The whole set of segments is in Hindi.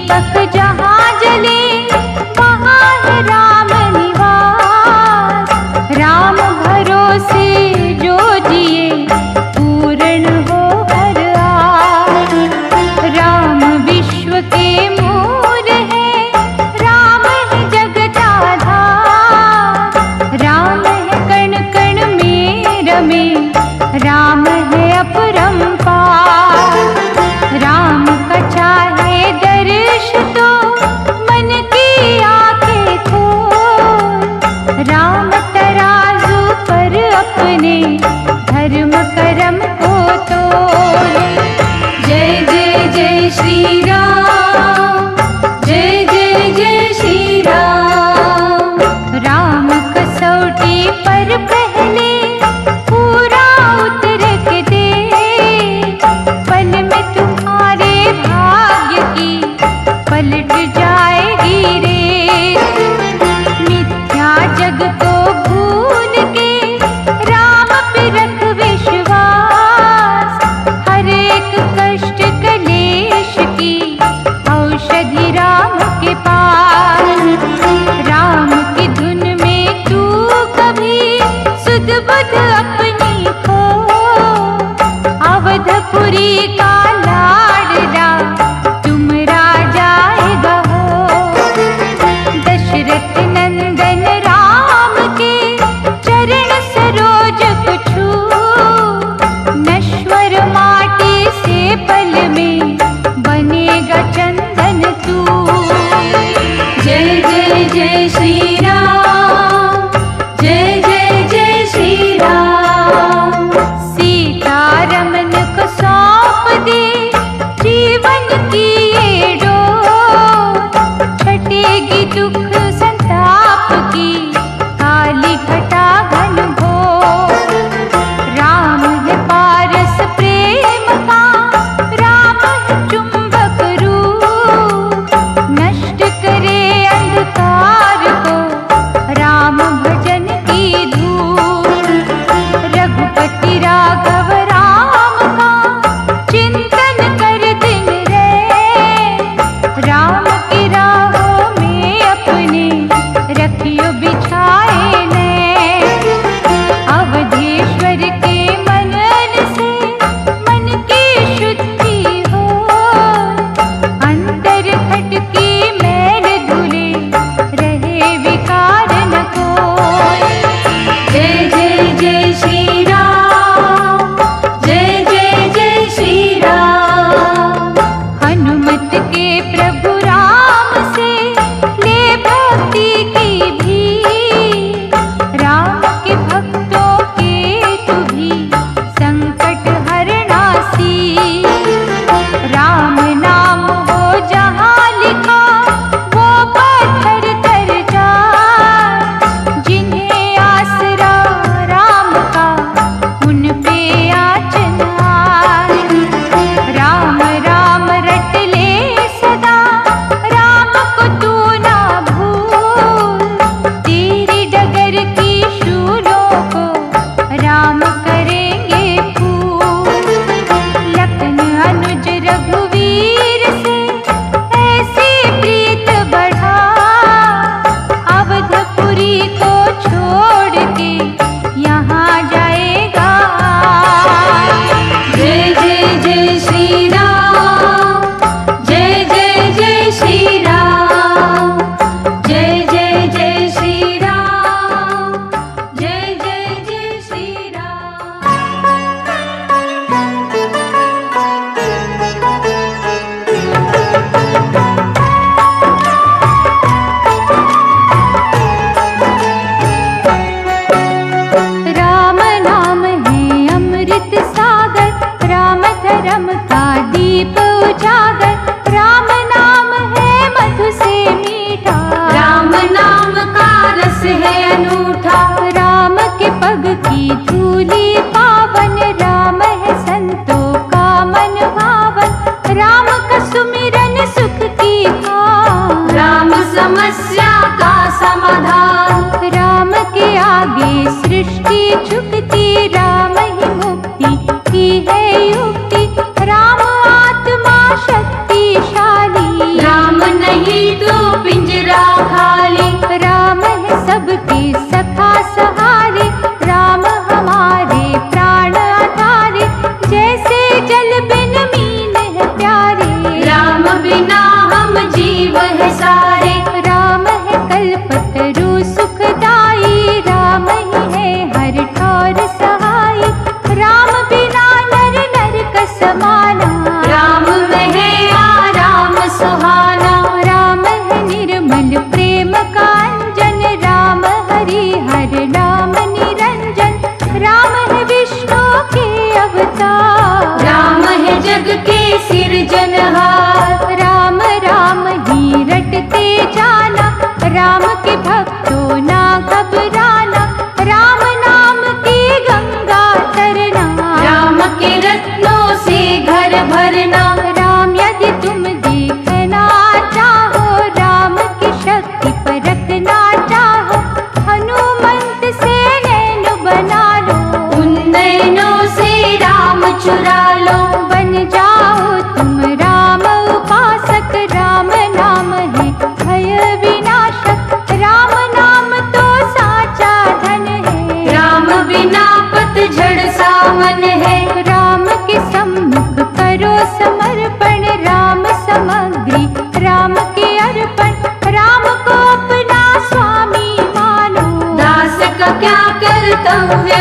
दीपक जहाँ जले वहाँ है राम निवास। राम भरोसे जो जिए पूर्ण हो हर आस। राम विश्व के मूल है, राम है जगत आधार। राम है कण कण में रमे, राम है अपरंपार। राम का चाहे दर्श तो मन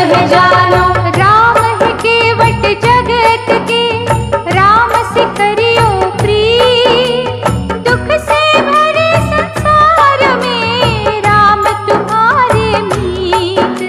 है जानो। राम है केवट जगत के, राम से करियो प्रीत। दुख से भरे संसार में राम तुम्हारे मीत।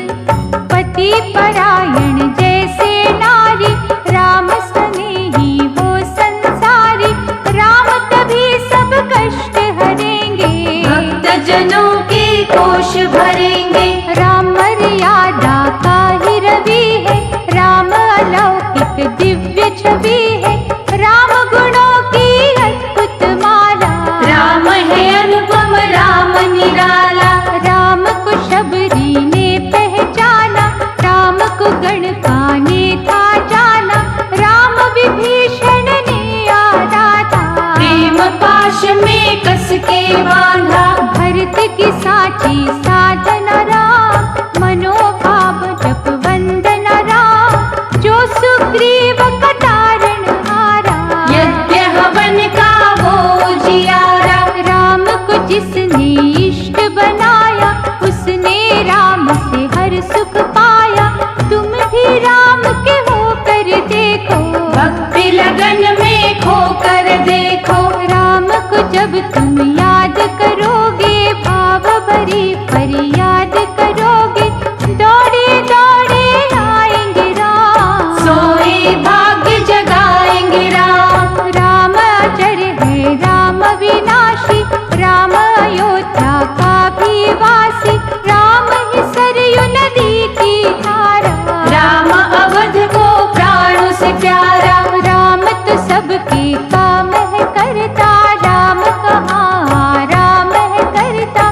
पति परायण जैसे नारी, राम स्नेही वो संसारी। राम तभी सब कष्ट हरेंगे, भक्त जनों के कोश भरेंगे। राम मर्यादा का ही रवि है, राम अलौकिक दिव्य छवि है। राम गुणों की अद्भुत माला, राम है अनुपम राम निराला। राम को शबरी ने पहचाना, राम को गणका ने था जाना। राम विभीषण ने यादा था, प्रेम पाश में कस के बांधा। भरत की साची साधना राम, मनोभाव जप वंदना राम। जो सुग्रीव का तारण हारा, यज्ञ हवन का वो जियारा। राम को जिसने इष्ट बनाया, उसने राम से हर सुख पाया। तुम भी राम के होकर देखो, भक्ति लगन में खोकर देखो। राम को जब तुम याद करोगे, भाव भरी फरियाद करोगे। दौड़े दौड़े आएंगे राम, सोए भाग्य जगाएंगे राम। राम अजर है राम विनाशी, राम अयोध्या का भी वासी। राम ही सरयू नदी की धारा, राम अवध को प्राणों से प्यारा। राम तो सबके काम है करता, राम कहाँ राम है करता।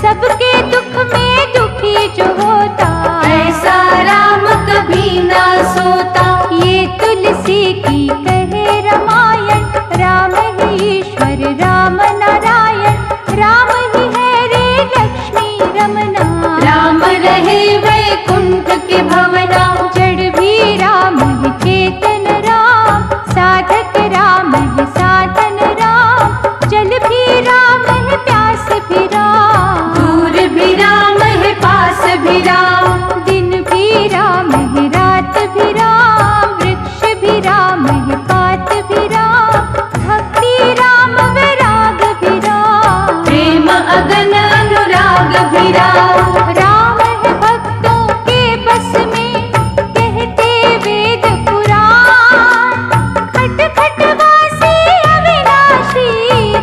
सबके दुख में दुखी जो होता, ऐसा राम कभी ना सोता। ये तुलसी की कहे रामायण, राम ही ईश्वर राम नारायण। राम ही है रे लक्ष्मी रमना, राम रहे वैकुंठ के भवना। जड़ भी राम है चेतन राम, साधक राम है साधन राम। जल भी राम है प्यास भी राम, दूर भी राम है पास भी राम। दिन भी राम है रात भी राम, वृक्ष भी राम है पात भी राम। भक्ति राम वैराग भी राम, प्रेम अगन अनुराग भी राम। राम है भक्तों के बस में, कहते वेद पुराण। खट खट वासी अविनाशी,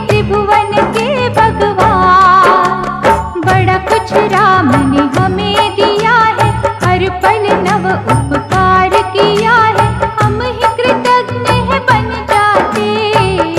त्रिभुवन के भगवान। बड़ा कुछ राम ने हमें दिया है, हर पल नव उपकार किया है। हम ही कृतज्ञ है बन जाते,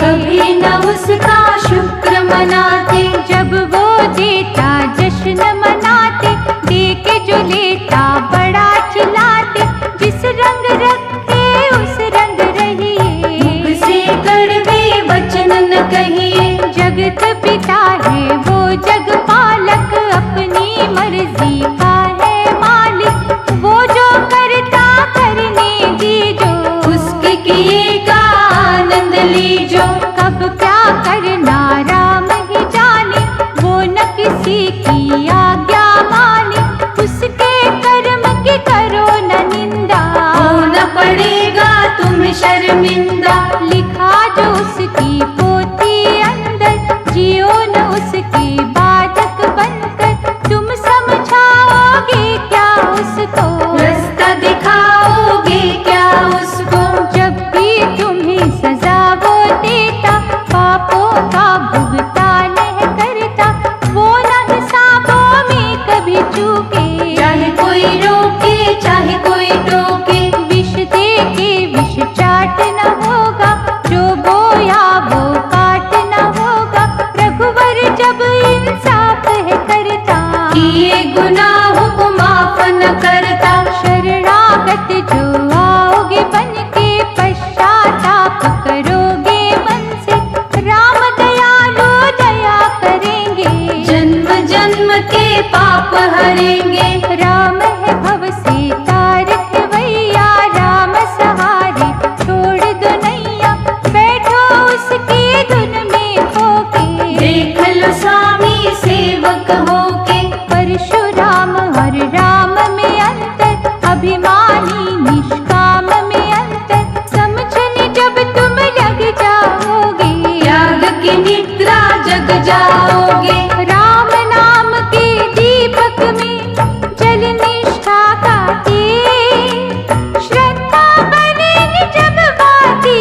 कभी न उसका शुक्र मनाते। जब वो देता जश्न मनाते, दे के जो लेता बड़ा चिल्लाते। जिस रंग रखे उस रंग रहिए, मुख से कड़वे वचन न कहिए। जगत पिता है वो जग पालक, अपनी मर्जी का है मालिक। वो जो करता करने दीजो, उसके किए का आनंद लीजो। कब क्या करना राम ही जाने, वो न किसी की आज्ञा माने। उसके कर्म की करो न निंदा, होना पड़ेगा तुम्हें शर्मिंदा। लिखा जो उसकी पोथी अंदर, जियो न उसके बाधक बनकर। तुम समझाओगे क्या उसको, रास्ता दिखाओगे क्या उसको। जब भी तुम्हें सजा वो देता, पापों का भुगतान है करता। वो न हिसाबों में कभी चूके, चाहे कोई रोके चाहे कोई टोके। विष दे के विष चाट न होगा, जो बोया वो काट न होगा। रघुवर जब इंसाफ है करता, किए गुनाहों को माफ न करता। शरणागत जो आओगे बन के, पश्चाताप करोगे मन से। राम दयालु दया करेंगे, जन्म जन्म के पाप हरेंगे। राम है भव से तारक भैया, राम सहारे छोड़ दो नैया। बैठो उसकी धुन में होके, देख लो स्वामी सेवक होके। परशुराम और राम में अंतर, अब जाओगे। राम नाम के दीपक में जल निष्ठा का तेज, श्रद्धा बनेगी जब बाती,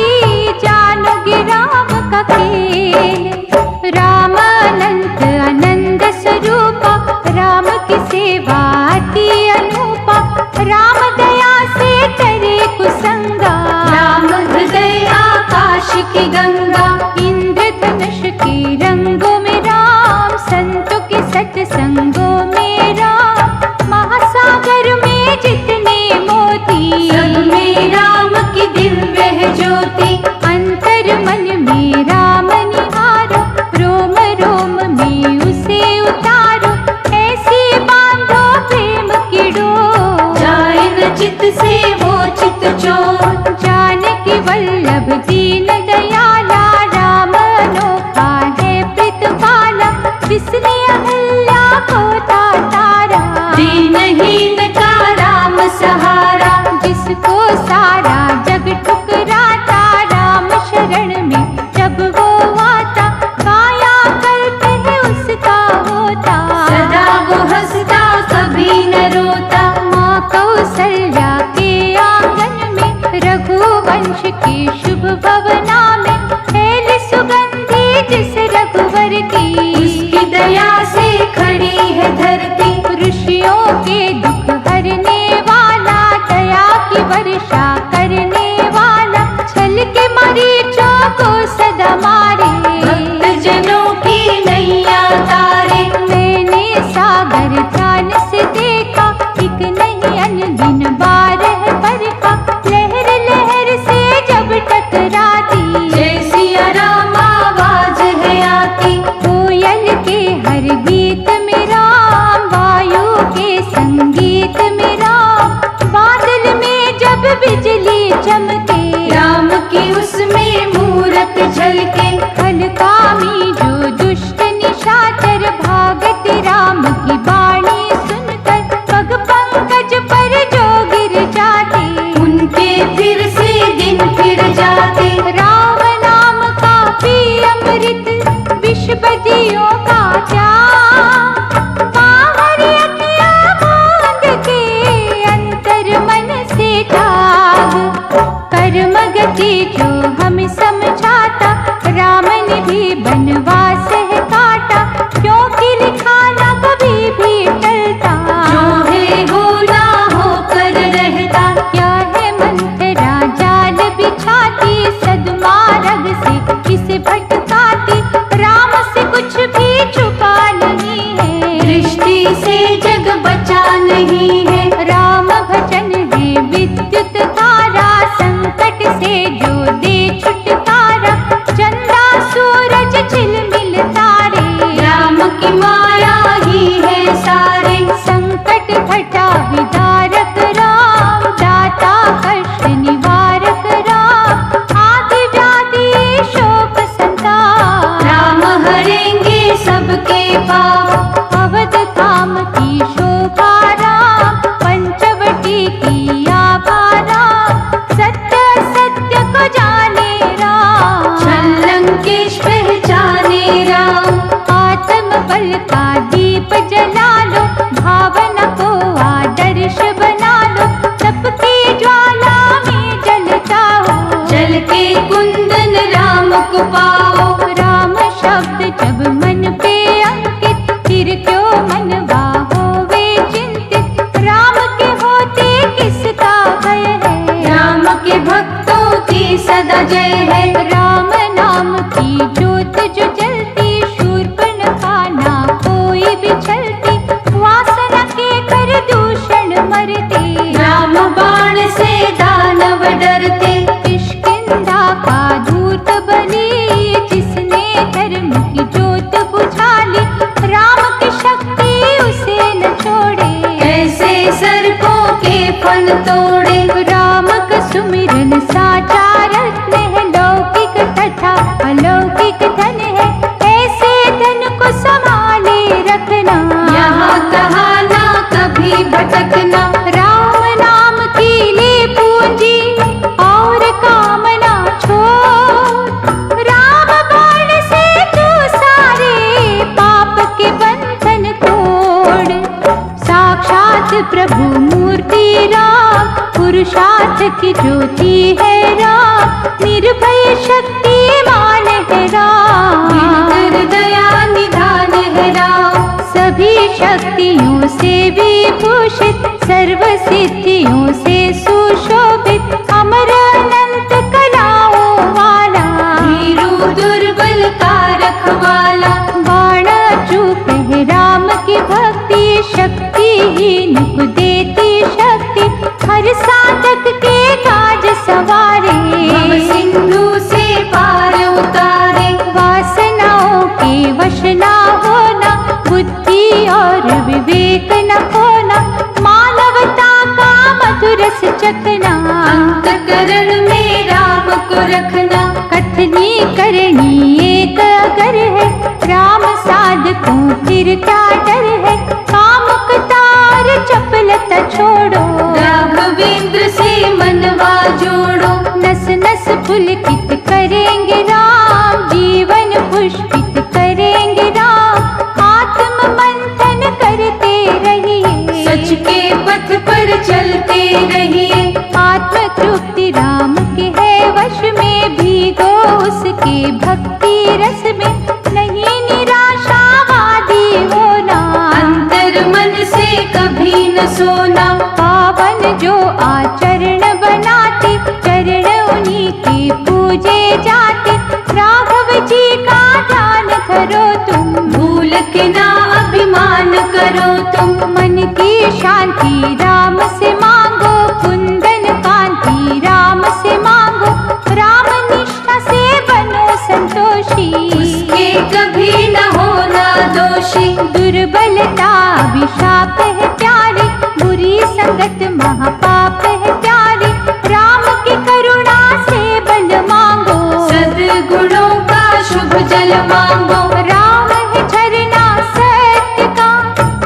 जानोगे राम का खेल। राम अनंत आनंद स्वरूपा, राम की सेवा अति अनूपा, राम दया से करे कुसंगा, राम हृदय आकाश की गंगा। इंद्रधनुष के रंगों में राम, संतों के सत्संगों में राम, महासागर में जितने मोती, सब में राम की दिव्य है ज्योति। अंतर मन में राम निहारो, रोम रोम में उसे उतारो, ऐसी बांधो प्रेम की डोर, जाए न चित से वो चित चोर। जानकी वल्लभ दीन दयाला, राम अनोखा है प्रीतपाला, जिसने अहल्या को तारा, दीनहीन का राम सहारा। जिसको सारा जग ठुकराता, राम शरण में जब वो आता, काया कल्प है उसका होता, सदा वो हंसता कभी न रोता। माँ कौसल्या के आंगन में, रघुवंश के शुभ भवना में, फैल सुगंधि जिस रघुवर की, उसकी दया से खड़ी है धरती। ऋषियों के दुख हरने वाला, दया की वर्षा करने वाला, छल के मरीचों को सदा मारे, भक्त जनों की नैया तारे। मैंने सागर ध्यान से देखा, एक नहीं अनगिन बार है बरखा, लहर लहर से जब टकराती, जय सिया राम आवाज है आती। कोयल के हर गीत में राम, वायु के संगीत में राम, बादल में जब बिजली चमके, राम की उसमें मूरत झलके। खलकामी जो दुष्ट निशाचर, भागति राम की बाणी सुनकर, पग पंकज पर जो गिर जाते, उनके फिर से दिन फिर जाते। राम नाम का भी अमृत, विष बदियों का त्याग, बाहर अखियाँ मूंद के, अंतर मन से त्याग, कर्म गति जो हमें समझाता, राम ने भी बनवास है काटा, क्योंकि लिखा ना कभी भी टलता, जो है हो ना होकर रहता। क्या है मंत्रा जाल बिछाती, सदमार्ग से किसे भटकाती, राम से कुछ भी छुपा नहीं है, दृष्टि से जग बचा नहीं है। राम भजन है विद्युत धारा, संकट से जो दे छुटकारा, चंदा सूरज झिलमिल तारे, राम की माया ही है सारे। संकट घटा विदारक राम, दाता कष्ट निवारक राम, आदि व्याधि शोक संताप, राम हरेंगे सबके पाप। अवध धाम की शोभा राम, पंचवटी की आभा राम, सत्य सत्य को प्रभु मूर्ति राम, पुरुषार्थ की ज्योति है राम, निर्भय शक्तिमान है राम, दीनकर दया निधान है राम। सभी शक्तियों से विभूषित, सर्व सिद्धियों से सुशोभित, अमर अनंत कलाओं वाला, वीरू दुर्बल का रखवाला। बाण चूक है राम की भक्ति, शक्तिहीन को देती शक्ति, हर साधक के काज सवारे, भव सिंधु से पार उतारे। वासनाओं के वश ना होना, बुद्धि और विवेक न खोना, मानवता का मधुर रस चखना, अंतकरण में राम को रखना। कथनी करनी एक अगर है, राम साधकों फिर क्या डर है, कामुकता और चपलता छोड़ो, राघवेंद्र से मनवा जोड़ो। नस नस पुलकित करेंगे राम, जीवन पुष्पित करेंगे राम, आत्म मंथन करते रहिए, सच के पथ पर चलते रहिए। आत्म तृप्ति राम के है वश में, भीगो उसके भक्ति रस में, नहीं निराशावादी होना, अंतर मन से कभी न सोना। पावन जो आचरण बनाते, चरण उन्हीं के पूजे जाते, राघव जी का ध्यान करो तुम, भूल के ना अभिमान करो तुम। मन की शांति राम से मांगो, कुंदन कांति राम से मांगो, राम निष्ठा से बनो संतोषी, उसके कभी न होना दोषी। दुर्बलता अभिशाप है प्यारे, बुरी संगत महापाप है प्यारे, राम की करुणा से बल मांगो, सद्गुणों का शुभ जल मांगो। राम है झरना सत्य का,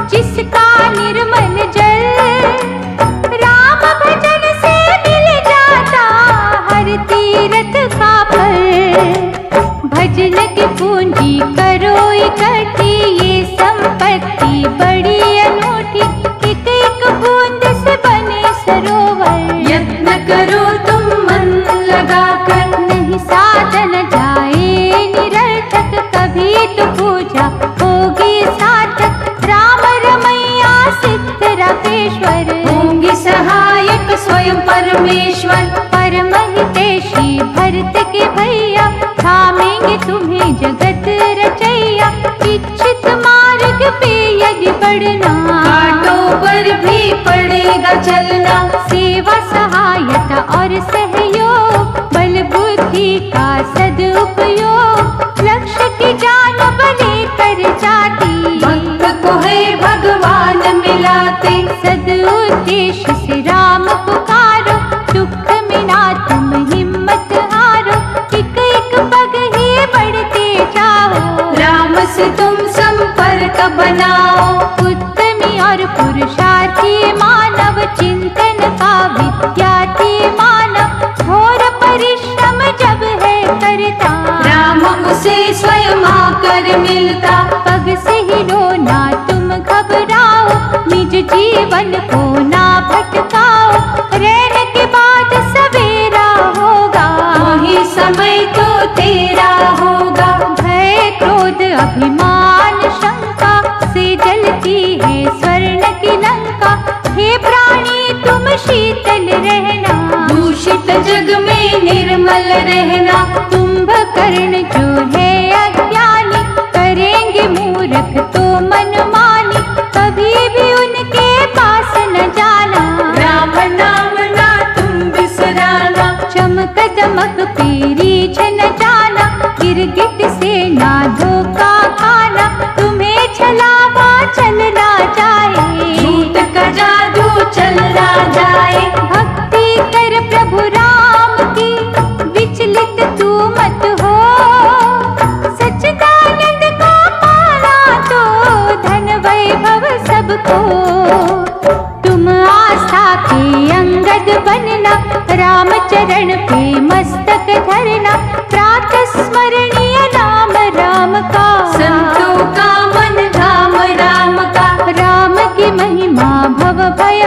जिसका निर्मल जल, राम भजन से मिल जाता हर तीरथ का फल, भजन की पूंजी करो इकट्ठी, ये संपत्ति बड़ी अनूठी, एक एक बूंद से बने सरोवर, यत्न करो तुम मन लगाकर, नहीं साधन जाए निरर्थक, कभी तो पूजा होगी सार्थक, राम रमैया सिद्ध राकेश्वर, होंगे सहायक स्वयं परमेश्वर। परम हितैषी भरत के भैया, थामेंगे तुम्हें जगत रचैया, इच्छित मार्ग पे यदि बढ़ना, कांटों पर भी पड़ेगा चलना। सेवा सहायता और सहयोग, बल बुद्धि का सदुपयोग, लक्ष्य की जान बने कर जाती, भक्त को है भगवान मिलाते। सदुद्देश्य से राम पुकारो, दुख में ना तुम हिम्मत हारो, एक एक पग ही बढ़ते जाओ, राम से तुम संपर्क बनाओ। उत्तमी और पुरुषार्थी मानव, चिंतन का विद्यार्थी मानव, घोर परिश्रम जब है करता, राम उसे स्वयं आकर मिलता। पग से ही रोना तुम घबराओ, निज जीवन को ना भटकाओ, रहने के बाद सवेरा होगा, वही समय तो तेरा होगा। भय क्रोध अभिमान शंका से जलती है स्वर्ण की लंका, हे प्राणी तुम शीतल रहना, दूषित जग में निर्मल रहना। कुंभकर्ण जो है अज्ञानी, करेंगे मूर्ख तो मनमानी, कभी भी उनके पास न जाना, राम नाम ना तुम बिसराना। चमक दमक पेरी छन जाना, गिरगिट से ना धोखा खाना, तुम्हें छलावा चलना जाए, झूठ का जादू चलना जाए। भक्ति कर प्रभु राम की, विचलित तू मत हो, सच्चिदानंद को पाना तो धन वैभव सबको, तुम आस्था के अंगद बनना, राम चरण पे मस्तक धरना, प्रातः स्मरणीय नाम राम का, संतों का मन धाम राम का। राम की महिमा भव भय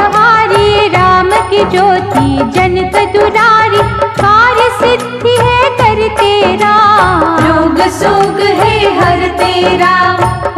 की ज्योति जनक दुरारी, कार्य सिद्धि है करते राम। रोग सोग है हर तेरा,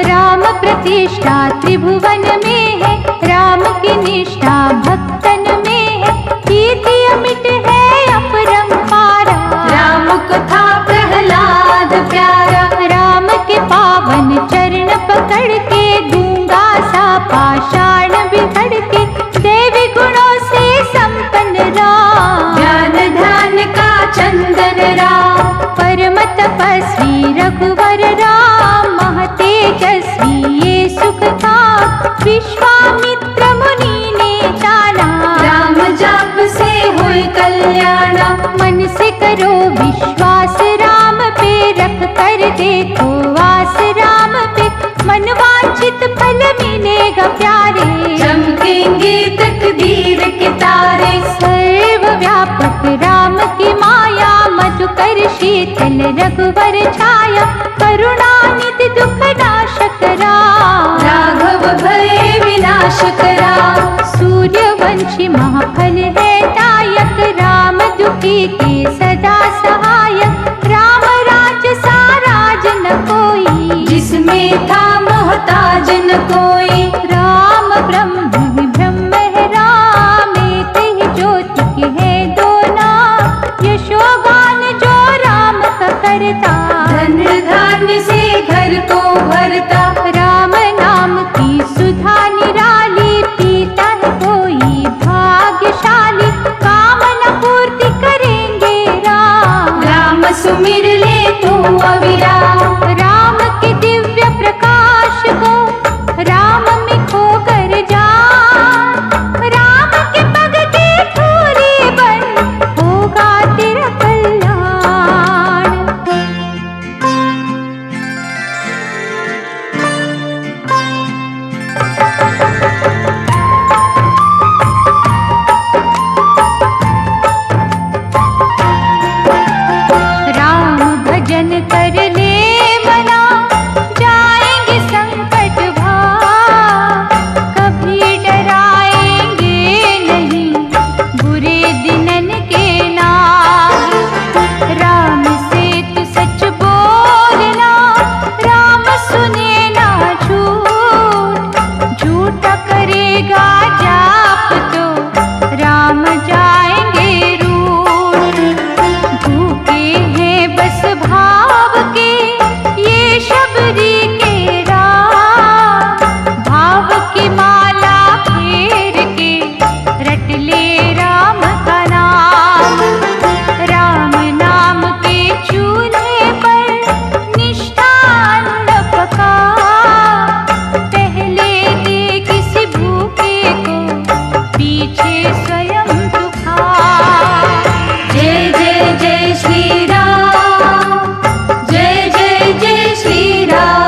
राम प्रतिष्ठा त्रिभुवन में है, राम की निष्ठा भक्तन में है, कीर्ति अमिट है अपरंपारा। राम कथा प्रहलाद प्यारा, राम के पावन चरण पकड़ के, गूंगा सा पाषाण बिगड़ के, देवी गुणों से संपन्न राम। ज्ञान ध्यान का चंदन राम, परम तपस्वी रघुवर राम, महतेजस्वी ये सुख था, विश्वामित्र मुनि ने जाना। राम जाप से हुई कल्याणा, मन से करो विश्वास राम पे, रख कर देखो आस राम पे, मन वांछित फल मिलेगा प्यारे। चमकेंगे तकदीर के तारे, सर्वव्यापक राम की माया, मधुकर शीतल रघुवर छाया, करुणानिधि दुख नाशक राम। राघव भय विनाशक राम, सूर्यवंशी महाफल है दायक, राम दुखी के सदा सहायक, राम राज साराज न कोई, जिसमें था मोहताज न कोई। राम ब्रह्म ही ब्रह्म है राम, एक ही ज्योति के है दो नाम, यशोगान जो राम का करता, धन धान्य से घर को भरता। राम नाम की सुधा निराली, पीता है कोई भाग्यशाली, कामना पूर्ति करेंगे राम। राम सुमिर ले तू अविराम, राम के दिव्य प्रकाश को राम में खो कर जा, राम के पग की धूली बन होगा तेरा कल्याण। राम भजन कर ले मना, जाएंगे संकट भाग, कभी डराएंगे नहीं बुरे दिनन के नाग। राम से तू सच बोलना, राम सुने ना झूठ, झूठा करेगा जाप तो राम जाएंगे रूठ। भूखे हैं बस भाव के ये शबरी के राम, भाव की माला फेर के रट ले राम का नाम। राम नाम के चूल्हे पर निष्ठा अन्न पका, पहले दे किसी भूखे को, पीछे स्वयं तू खा। जय जय जय श्री राम, जय जय जय श्री राम।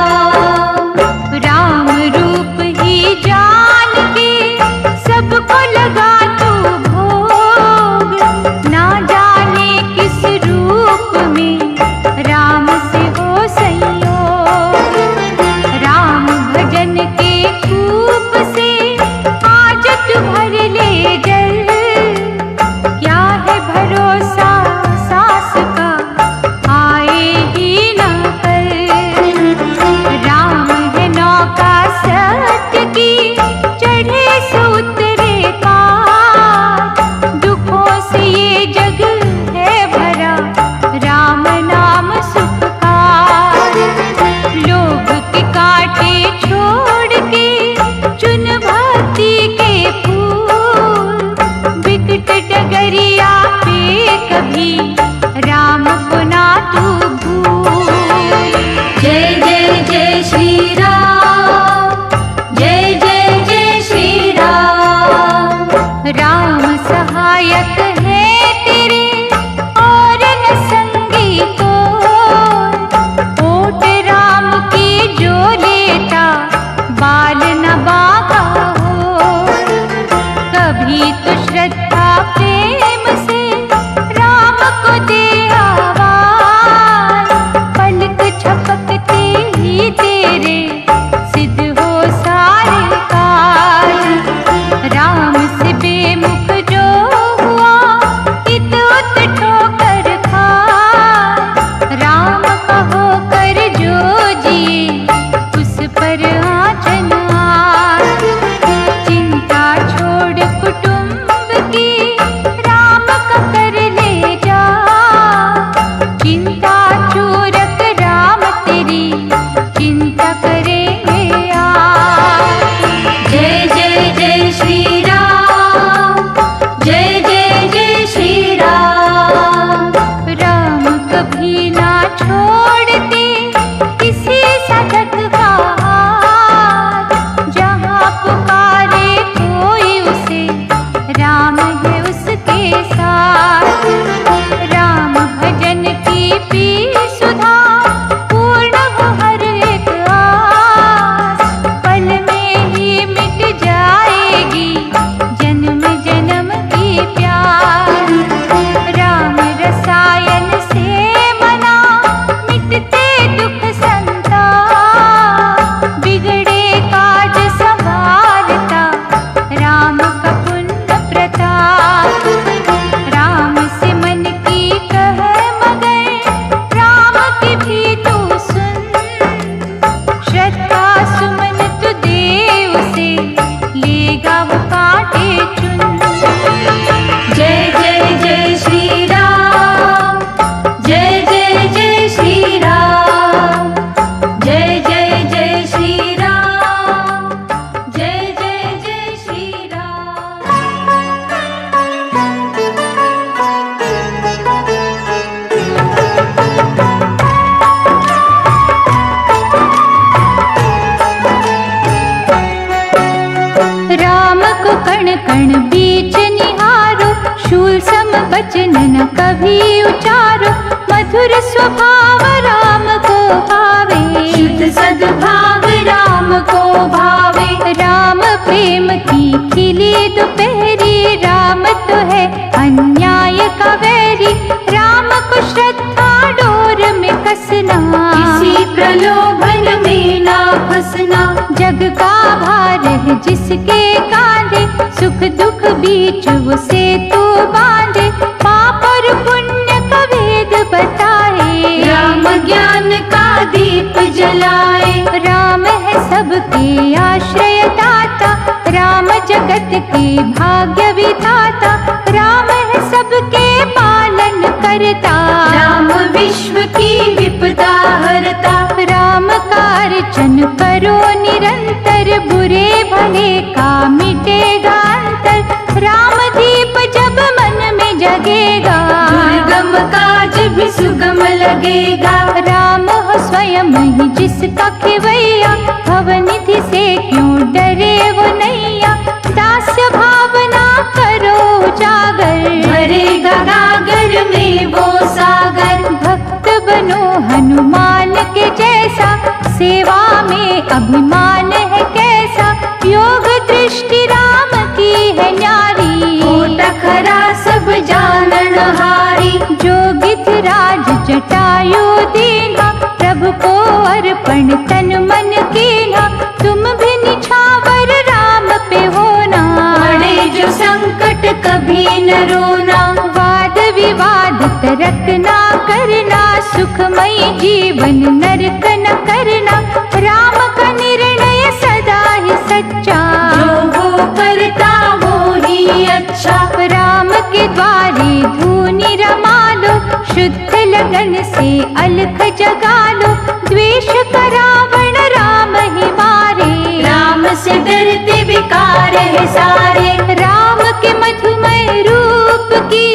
वचन न कभी उचारो, मधुर स्वभाव राम को भावे। शुद्ध सद्भाव राम को भावे। राम प्रेम की खिली दोपहरी, राम तो है अन्याय का वैरी। राम को श्रद्धा डोर में कसना, किसी प्रलोभन में ना फंसना। जग का भार है जिसके कांधे, सुख दुख बीच वो सेतु बांधे। पाप और पुण्य का भेद बताए, राम ज्ञान का दीप जलाए। राम है सबके आश्रय दाता, राम जगत के भाग्य विधाता। राम है सबके पालन करता, राम विश्व की विपदा हरता। राम का अर्चन करो निरंतर, बुरे भले का मिटेगा अंतर। राम दीप जब मन में जगेगा, दुर्गम काज भी सुगम लगेगा। राम हो स्वयं ही जिसका खेवैया, भवनिधि से क्यों डरे वो नैया। दास्य भावना करो उजागर, भरेगा गागर में वो सागर। भक्त बनो हनुमान के जैसा, सेवा में अभिमान है कैसा। योग दृष्टि राम की है न्यारी, कोट खरा सब जानन हारी। जो गिरिराज जटायु दीना, प्रभु को अर्पण तन मन कीना। तुम भी निछावर राम पे होना, पड़े जो संकट कभी न रोना। वाद विवाद तर्क ना करना, सुखमय जीवन नरक न करना। राम का निर्णय सदा ही सच्चा, जो वो करता वो ही अच्छा। राम के द्वारे धूनि रमा लो, शुद्ध लगन से अलख जगा लो। द्वेष का रावण राम ही मारे, राम से डरते विकार है सारे। राम के मधुमय रूप की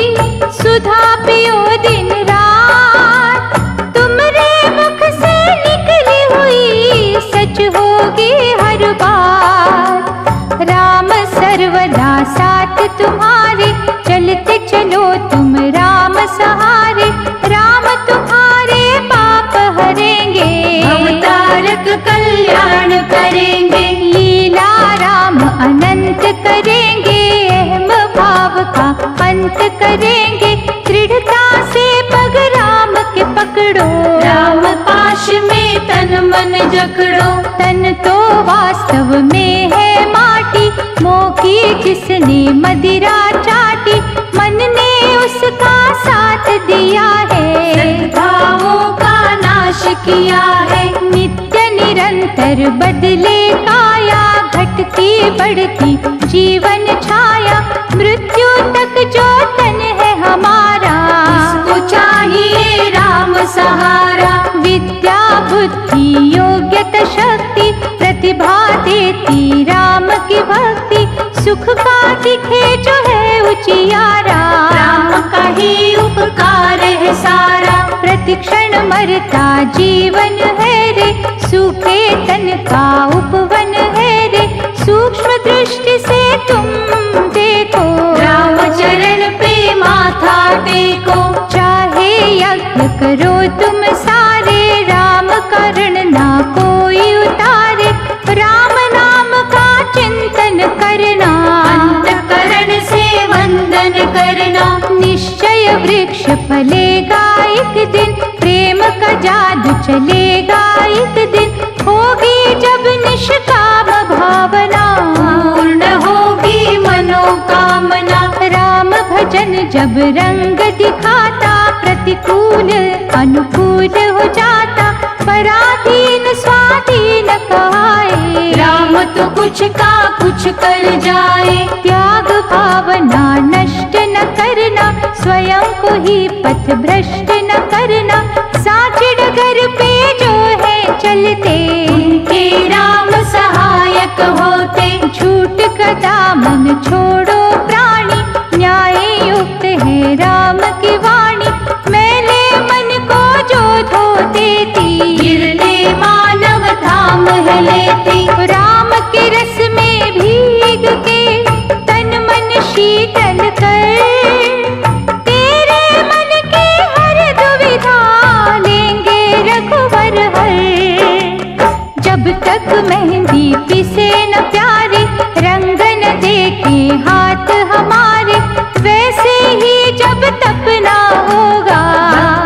सुधा पियो दिन रात। तुमरे मुख से निकली हुई सच होगी हर बार। राम सर्वदा साथ तुम्हारे, चलते चलो तुम राम सहारे। राम तुम्हारे पाप हरेंगे, अवतारक कल्याण करेंगे। लीला राम अनंत करेंगे, अहम भाव का अंत करेंगे। दृढ़ता से पग राम के पकड़ो, राम पाश में तन मन जकड़ो। तन तो वास्तव में है माटी, मोह की जिसने मदिरा चाटी। मन ने उसका साथ दिया है, सद्भावों का नाश किया है। नित्य निरंतर बदले काया, घटती बढ़ती जीवन छाया। मृत्यु तक जो तन है हमारा, इसको चाहिए राम सहारा। विद्या बुद्धि योग्यता शक्ति, प्रतिभा देती राम की भक्ति। सुख का दिखे जो है उजियारा, राम का ही उपकार है सारा। प्रतिक्षण मरता जीवन है रे, सूखे तन का उपवन है रे। सूक्ष्म दृष्टि से तुम देखो, राम चरण पे माथा टेको। चाहे यज्ञ करो तुम सारे, राम करण ना कोई उतारे। राम नाम का चिंतन करना, अंतःकरण से वंदन करना। निश्चय वृक्ष फलेगा एक दिन, प्रेम का जादू चलेगा एक दिन। होगी जब निष्काम भावना, पूर्ण होगी मनोकामना। राम भजन जब रंग दिखाता, प्रतिकूल अनुकूल हो जाता। पराधीन स्वाधीन कहाए, राम तो कुछ का कुछ कर जाए। त्याग भावना नष्ट न करना, स्वयं को ही पथ भ्रष्ट न करना। साच डगर पे जो है चलते, उनके राम सहायक होते। झूठ का दामन छोड़ो प्राणी, न्याय युक्त है राम की वाणी। मैले मन को जो धो देती, गिरने मानव धाम है लेती। राम के रस में भीग के तन मन शीतल कर। जब तक मेहंदी पिसे न प्यारे, रंग न देखे हाथ हमारे, वैसे ही जब तप ना होगा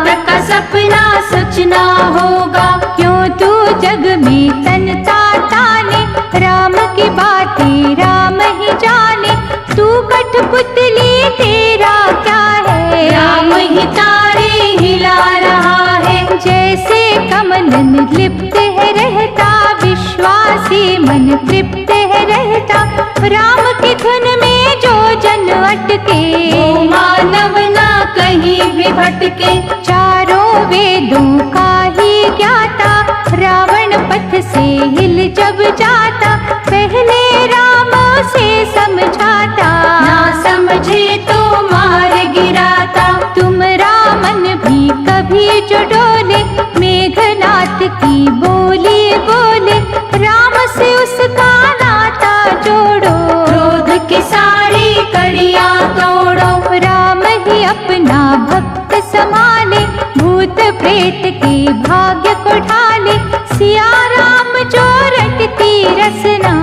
भक्त का सपना सच ना होगा। क्यों तू जग में तनता ताने, राम की बातें राम ही जाने। तू कठपुतली तेरा क्या है, राम ही तारे हिला रहा है। जैसे कमलन लिप्त है रहता, विश्वासी मन तृप्त है रहता। राम की धुन में जो जन अटके, वो मानव ना कहीं भी भटके। चारों वेदों का ही ज्ञाता, रावण पथ से हिल जब जाता, पहले राम से समझाता, ना समझे तो मार गिराता। तुम रामन भी कभी जो डोले, मेघनाथ की बोली बोले, राम से उसका नाता जोड़ो। क्रोध की सारी कड़ियां तोड़ो। राम ही अपना भक्त संभाले, भूत प्रेत के भाग्य को ढाले। सिया राम जो रटती रसना,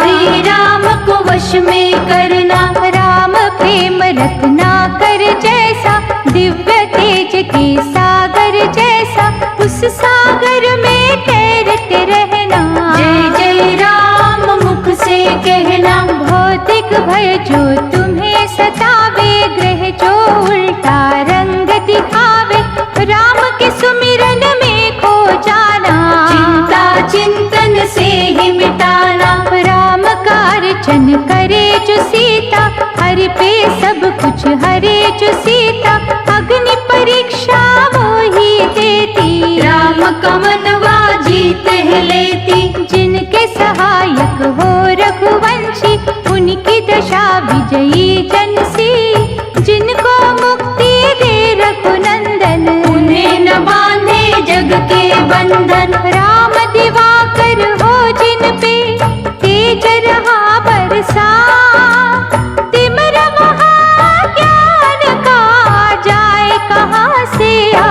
श्री राम को वश में करना। राम प्रेम रत्ना कर जैसा, दिव्य तेज के सागर जैसा, उस सागर में तैरते रहना। जय जय राम मुख से कहना। भौतिक भय जो तुम्हें सतावे, ग्रह जो उल्टा रंग दिखावे, राम के सुमिरन में खो जाना। चिंता चिंतन से ही मिटाना। राम का अर्चन करे जो सीता, हरि पे सब कुछ हरे जो सीता। अग्नि परीक्षा वो ही देती, राम का मनवा जीत है लेती। जिनके सहायक हो रघुवंशी, उनकी दशा विजयी जन सी। जिनको मुक्ति दे रघुनंदन, उन्हें न बांधे जग के बंधन। राम दिवाकर हो जिन पे, तेज रहा बरसा। तिमिर महाज्ञान का जाए कहाँ से आ।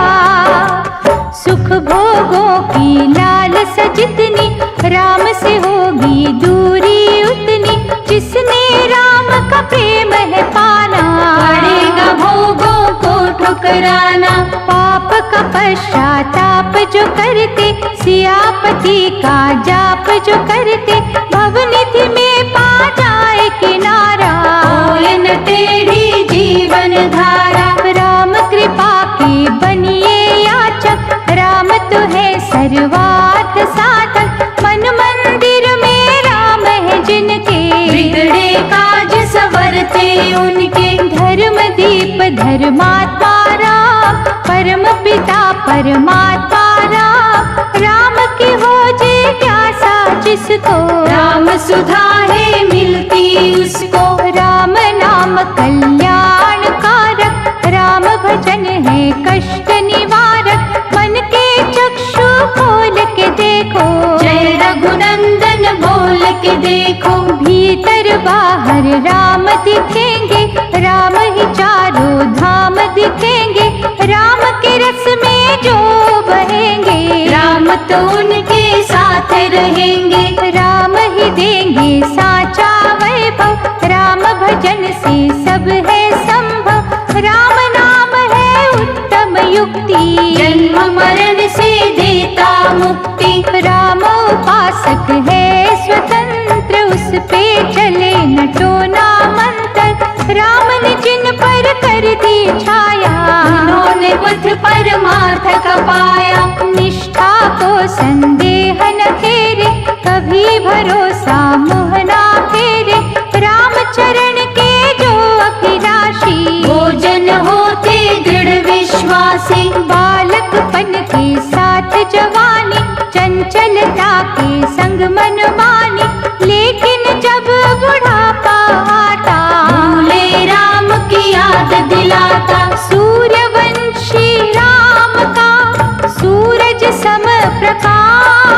सुख भोगों की लालस जितनी, राम से होगी दूरी उतनी। जिसने राम का प्रेम है पाना, पड़ेगा भोगों को ठुकराना। पाप का पश्चाताप जो करते, सियापति का जाप जो करते, भवनिधि में पा जाए किनारा। होए न टेढ़ी जीवन धारा। राम कृपा के बनिए याचक, राम तो है सर्वार्थ साधक। मन मंदिर में राम है जिनके, बिगड़े काज संवरते उनके। धर्म दीप धर्मात्मा राम, परम पिता परमात्मा राम। राम की हो जिज्ञासा जिसको, राम सुधा है मिलती उसको। राम नाम कल्याण कारक, राम भजन है कष्ट निवारक। मन के चक्षु खोल के देखो, जय रघुनंदन बोल के देखो। भीतर बाहर राम दिखेंगे, राम ही चारों धाम दिखेंगे। राम के रस में जो बहेंगे, राम तो उनके साथ रहेंगे। राम ही देंगे साचा वैभव। राम भजन से सब है संभव, राम नाम है उत्तम युक्ति। जन्म मरण से देता मुक्ति। राम उपासक है स्वतंत्र, उस पे चले न टोना मंत्र। राम ने जिन पर कर दी छाया, उन्होंने बुद्ध परमार्थ का पाया। निष्ठा को संदेह न फेरे, कभी भरोसा मुँह ना फेरे। राम चरण के जो अभिलाषी, वो जन होते दृढ़ विश्वासी। बालकपन के साथ जवानी, चंचलता के संग मनमानी। लेकिन जब बुढ़ापा आता, भूले राम की याद दिलाता। सूर्यवंशी राम का सूरज सम प्रकाश।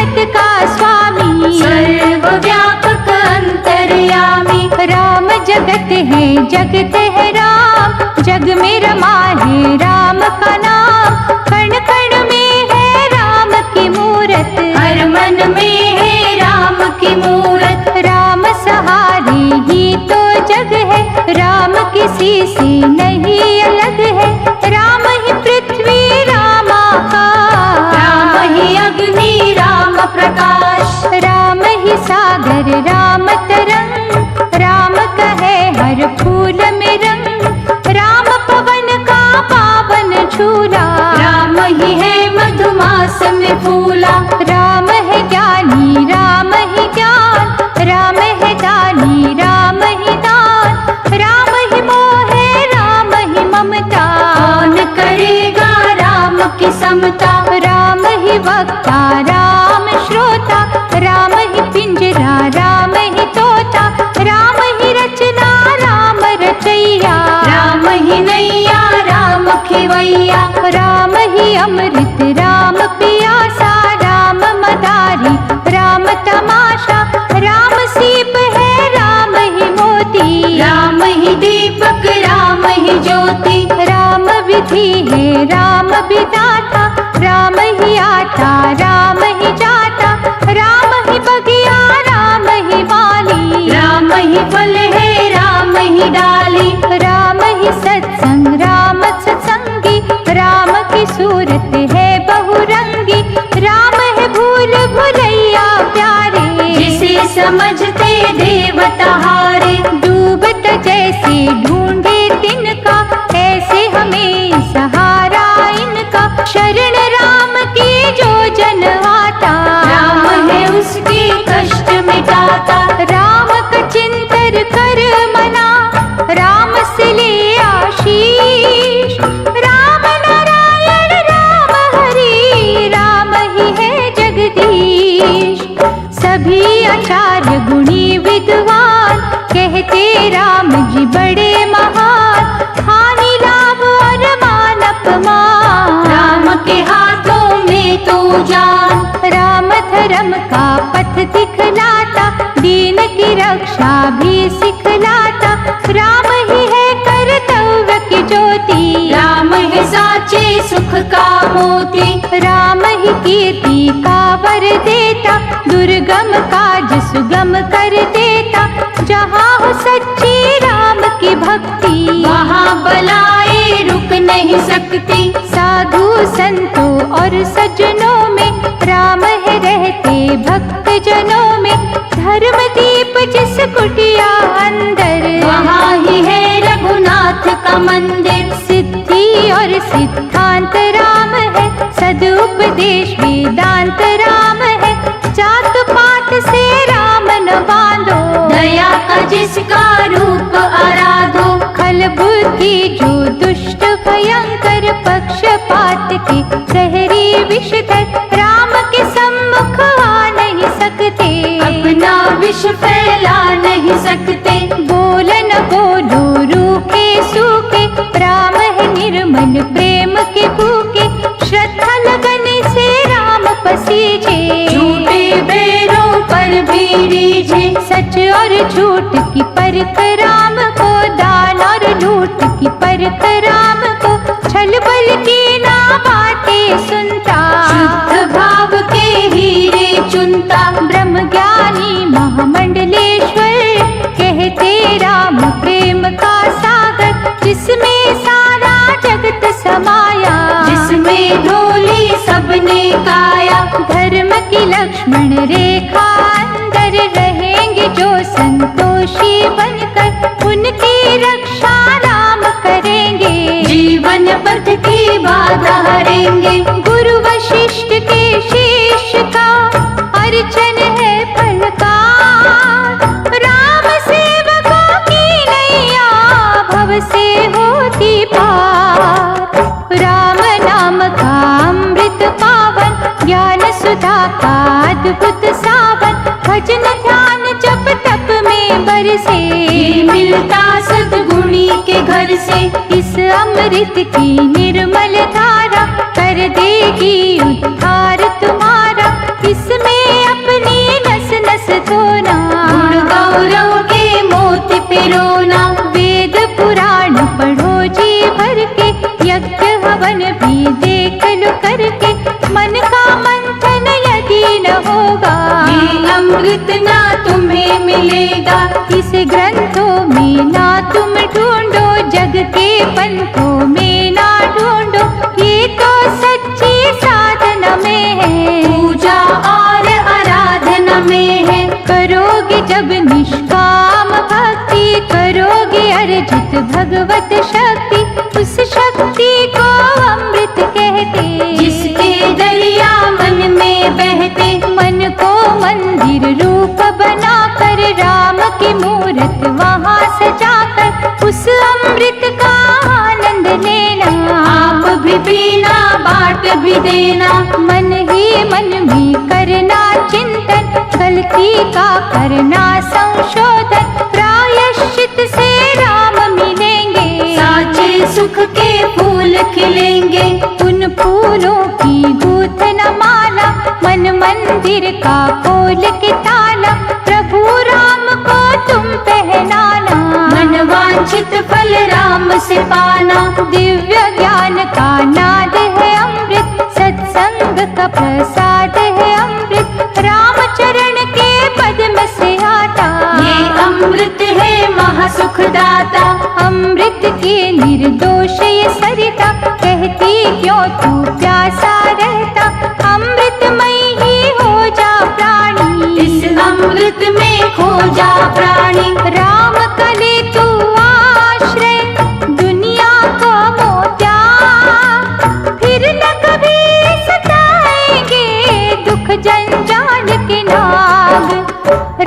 जगत का स्वामी, सर्वव्यापक अंतर्यामी। राम जगत है जगत है राम, जग में रमा है राम का नाम। कण कण में है राम की मूरत, हर मन में है राम की मूरत। राम सहारे ही तो जग है, राम किसी से नहीं अलग है। राम ही पृथ्वी राम आकाश, राम ही अग्नि राम प्रकाश। राम ही सागर राम तरंग, राम कहे हर फूल में रंग। राम पवन का पावन झूला, राम ही है मधुमास में फूला। राम है ज्ञानी राम ही ज्ञान, राम है दानी राम ही दान। राम ही मोह है राम ही ममता, कौन करेगा राम की समता। राम ही वक्ता राम श्रोता, राम ही पिंजरा राम ही तोता। राम ही रचना राम रचैया, राम ही नैया राम खिवैया। राम ही अमृत राम पियासा, राम मदारी राम तमाशा। राम सीप है राम ही मोती, राम ही दीपक राम ही ज्योति। राम विधि है राम विधाता, राम ही आता राम ही जाता। राम ही बगिया राम ही माली, राम ही फल है राम ही डाली। राम ही सत्संग राम सत्संगी, राम की सूरत है बहुरंगी। राम है भूल भुलैया प्यारे, जिसे समझते देवता हारे। डूबत जैसे ढूंढे तिनका, ऐसे हमें सहारा इनका। शरण राम की जो जन आता, राम है उसके कष्ट मिटाता। राम का चिंतन कर मना, राम से ले आशीष। राम नारायण राम हरि, राम ही है जगदीश। सभी आचार्य गुणी विद्वान, कहते राम जी बड़े महान। हानि लाभ और मान अपमान, राम के हाथों में तू जान। राम धर्म का पथ दिखलाता, दीन की रक्षा भी सिखलाता। राम ही है कर्तव्य की ज्योति, राम है साचे सुख का मोती। राम ही कीर्ति का वर देता, दुर्गम काज सुगम कर देता। जहाँ हो सच्ची राम की भक्ति, वहाँ बलाएं रुक नहीं सकती। साधु संतों और सज्जनों में, राम है रहते भक्त जनों में। धर्म दीप जिस कुटिया अंदर, वहाँ ही है रघुनाथ का मंदिर। सिद्धि और सिद्धांत राम है, सदुपदेश वेदांत राम है। जात पात से राम न बांधो, दया का जिसका रूप आराधो। खल बुद्धि जो दुष्ट भयंकर, पक्षपात के सहरी विषधर। राम के सम्मुख आ नहीं सकते, अपना विष फैला नहीं सकते। बोल न बोलो रूखे सूखे, राम है निर्मल प्रेम के भूखे। श्रद्धा लगन से राम पसीजे, झूठे बैरों पर भी रीझे। सच और झूठ की परख राम को, दान और लूट की परख राम को। छल बल की ना बातें सुनता, शुद्ध भाव के हीरे चुनता। ब्रह्म ज्ञानी महामंडलेश्वर, कहते राम प्रेम का सागर। जिसमें सारा जगत समाया, जिसमें ढोली सबने काया। धर्म की लक्ष्मण रेखा अंदर, रहेंगे जो संतोषी बनकर। उनकी रक्षा राम करेंगे, जीवन पथ की बाधा हरेंगे। गुरु वशिष्ठ के शिष्य का अर्चन है फलकार। राम सेवकों की नैया भव से होती पार। राम नाम का अमृत पावन, ज्ञान सुधा का अद्भुत सावन। भजन ध्यान जप तप में बरसे, ये मिलता सद्गुणी के घर से। इस अमृत की निर्मल धारा, कर देगी उद्धार तुम्हारा। इसमें अपनी नस नस धोना, गुण गौरव के मोती पिरोना। वेद पुराण पढ़ो जी भर के, यज्ञ हवन भी देख लो करके। मन का मंथन यदि न होगा, ये अमृत ना तुम्हें मिलेगा। इस ग्रंथों में ना तुम ढूंढो, जग के पंथों में ना ढूंढो। ये तो सच्ची साधना में है, पूजा और आराधना में है। करोगे जब निष्काम भक्ति, करोगे अर्जित भगवत शक्ति। उस शक्ति को अमृत कहते, जिसके दरिया मन में बहते। मन को मंदिर रूप बनाकर, राम की मूरत वहाँ सजाकर, उस अमृत का आनंद लेना। आप भी पीना, बांट भी देना। मन ही मन में करना चिंतन, गलती का करना संशोधन। प्रायश्चित से राम मिलेंगे, साचे सुख के फूल खिलेंगे। उन फूलों की गूंथन माला, मन मंदिर का खोल के ताला। प्रभु राम को तुम पहनाना, मन वांछित फल राम से पाना। दिव्य ज्ञान का नाद है अमृत, सत्संग का प्रसाद है अमृत। राम चरण के पद्म से आता, ये अमृत है महासुखदाता। अमृत के निर्दोष ये सरिता, कहती क्यों तू प्यासा रहता। अमृतमय ही हो जा प्राणी, इस अमृत में खो जा प्राणी। राम का ले तू आश्रय, दुनिया को मोत्या। फिर न कभी सताएंगे दुख जंजाल के नाग।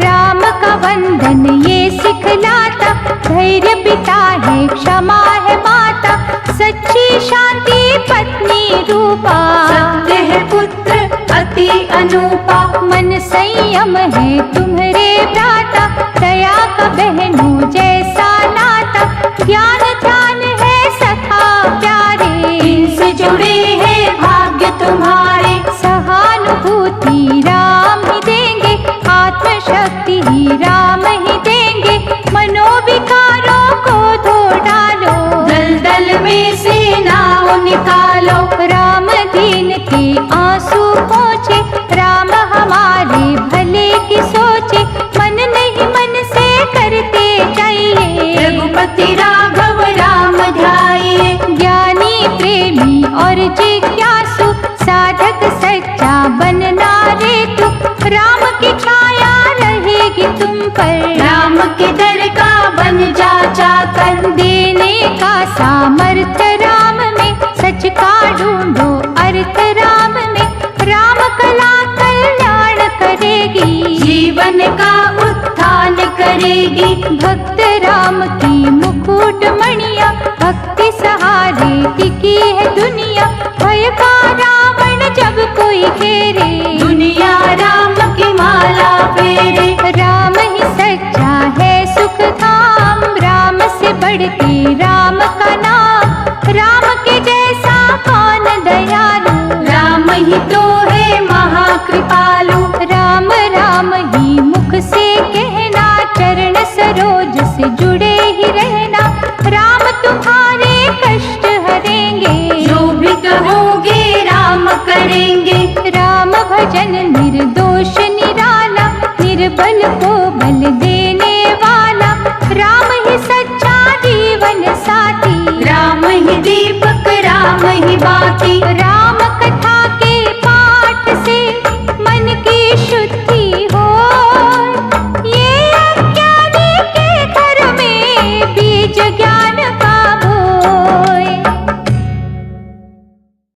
राम का वंदन ये सिखलाता, धैर्य पिता है क्षमा है माता। सच्ची शांति पत्नी रूपा, सत्य है पुत्र अति अनूपा। मन संयम है तुम्हारे भ्राता, दया का बहनों जैसा नाता। ज्ञान ध्यान है सखा प्यारे, इनसे जुड़े हैं भाग्य तुम्हारे। सहानुभूति राम ही देंगे, आत्मशक्ति ही राम ही देंगे। मनोविकारों को धो डालो, दलदल में से नाव निकालो। राम दीन के आंसू पोंछे, राम हमारे भले की सोचे। मन नहीं मन से करते जाइए, रघुपति राघव राम ध्याइए। ज्ञानी प्रेमी और जिज्ञासु, साधक सच्चा बनना रे तू। राम की छाया रहेगी तुम पर, राम के दर का बन जा चाकर। देने का सामर्थ्य राम में, सच का ढूंढो अर्थ राम में। राम कला कल्याण करेगी, जीवन का उत्थान करेगी। भक्त राम की मुकुट मणिया, भक्ति सहारे टिकी है दुनिया। भय का रावण जब कोई घेरे, दुनिया राम की माला फेरे। राम ही सच्चा है सुख धाम, राम से बढ़ के राम का नाम। राम के जैसा कौन दयालु, राम ही तो है महाकृपालु। राम राम ही मुख से कहना, चरण सरोज से जुड़े ही रहना। राम तुम्हारे कष्ट हरेंगे, जो भी कहोगे राम करेंगे। राम भजन निर्दोष निराला, निर्बल को बल देने वाला। राम ही सच्चा जीवन साथी, राम ही दीपक राम ही बाती।